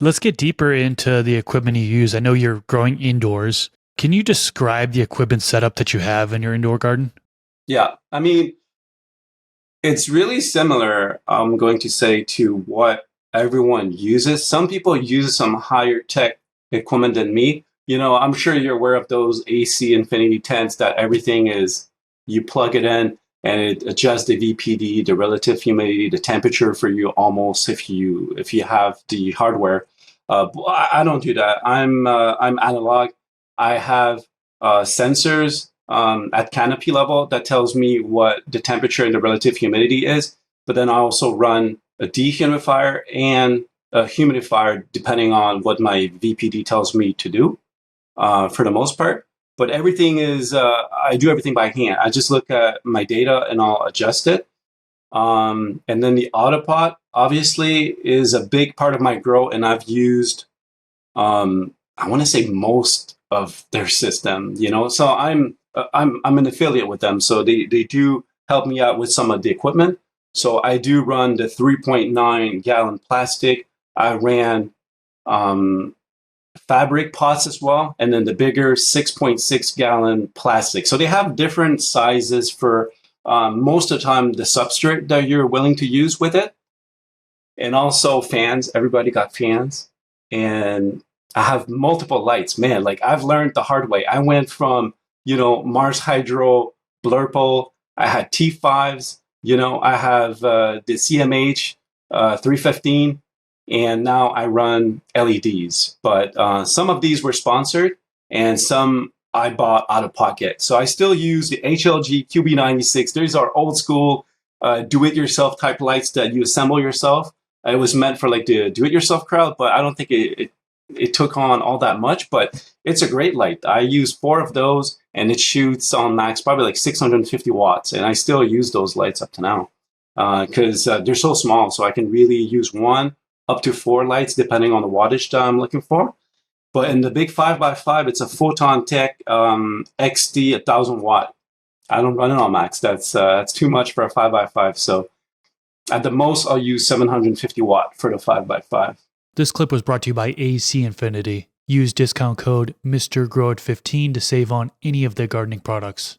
Let's get deeper into the equipment you use. I know you're growing indoors. Can you describe the equipment setup that you have in your indoor garden? Yeah, I mean, it's really similar, I'm going to say, to what everyone uses. Some people use some higher tech equipment than me. I'm sure you're aware of those AC Infinity tents that everything is, you plug it in and it adjusts the VPD, the relative humidity, the temperature for you almost if you have the hardware. But I don't do that. I'm analog. I have sensors at canopy level that tells me what the temperature and the relative humidity is. But then I also run a dehumidifier and a humidifier depending on what my VPD tells me to do for the most part. But everything is, I do everything by hand. I just look at my data and I'll adjust it. And then the Autopot obviously is a big part of my grow, and I've used, I want to say most of their system. So I'm an affiliate with them, so they do help me out with some of the equipment. So I do run the 3.9 gallon plastic. I ran um, fabric pots as well, and then the bigger 6.6 gallon plastic. So they have different sizes for most of the time the substrate that you're willing to use with it, and also fans. Everybody got fans, and I have multiple lights. Man, like I've learned the hard way. I went from Mars Hydro, Blurple. I had T5s. I have the CMH 315, and now I run LEDs. But some of these were sponsored, and some I bought out of pocket. So I still use the HLG QB96. These are old school do-it-yourself type lights that you assemble yourself. It was meant for like the do-it-yourself crowd, but I don't think it took on all that much. But it's a great light. I use 4 of those, and it shoots on max probably like 650 watts, and I still use those lights up to now because they're so small. So I can really use 1 up to 4 lights depending on the wattage that I'm looking for. But in the big 5x5, it's a Photon Tech XD 1000 watt. I don't run it on max. That's too much for a 5x5. So at the most, I'll use 750 watt for the 5x5. This clip was brought to you by AC Infinity. Use discount code MrGrowit15 to save on any of their gardening products.